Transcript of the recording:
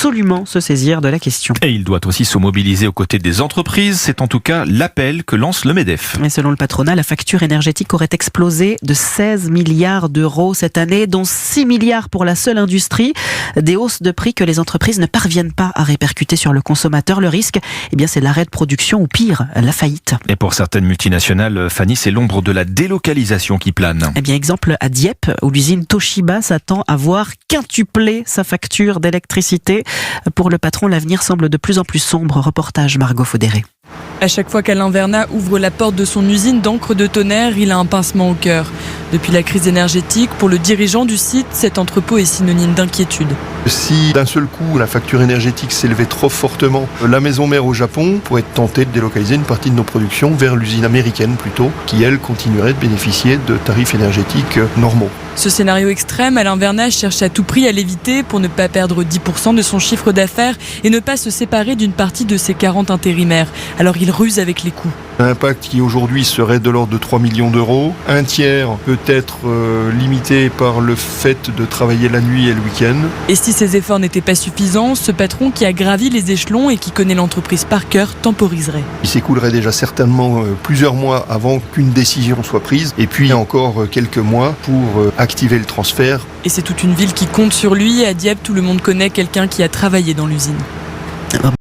absolument se saisir de la question. Et il doit aussi se mobiliser aux côtés des entreprises. C'est en tout cas l'appel que lance le MEDEF. Mais selon le patronat, la facture énergétique aurait explosé de 16 milliards d'euros cette année, dont 6 milliards pour la seule industrie. Des hausses de prix que les entreprises ne parviennent pas à répercuter sur le consommateur. Le risque, c'est l'arrêt de production ou pire, la faillite. Et pour certaines multinationales, Fanny, c'est l'ombre de la délocalisation qui plane. Exemple à Dieppe, où l'usine Toshiba s'attend à voir quintupler sa facture d'électricité. Pour le patron, l'avenir semble de plus en plus sombre. Reportage Margot Faudéré. À chaque fois qu'Alain Vernat ouvre la porte de son usine d'encre de tonnerre, il a un pincement au cœur. Depuis la crise énergétique, pour le dirigeant du site, cet entrepôt est synonyme d'inquiétude. Si d'un seul coup la facture énergétique s'élevait trop fortement, la maison mère au Japon pourrait être tentée de délocaliser une partie de nos productions vers l'usine américaine plutôt, qui elle continuerait de bénéficier de tarifs énergétiques normaux. Ce scénario extrême, Alain Vernat cherche à tout prix à l'éviter pour ne pas perdre 10% de son chiffre d'affaires et ne pas se séparer d'une partie de ses 40 intérimaires. Alors il ruse avec les coûts. Un impact qui aujourd'hui serait de l'ordre de 3 millions d'euros. Un tiers peut être limité par le fait de travailler la nuit et le week-end. Et si ces efforts n'étaient pas suffisants, ce patron qui a gravi les échelons et qui connaît l'entreprise par cœur temporiserait. Il s'écoulerait déjà certainement plusieurs mois avant qu'une décision soit prise et puis encore quelques mois pour activer le transfert. Et c'est toute une ville qui compte sur lui. À Dieppe, tout le monde connaît quelqu'un qui a travaillé dans l'usine.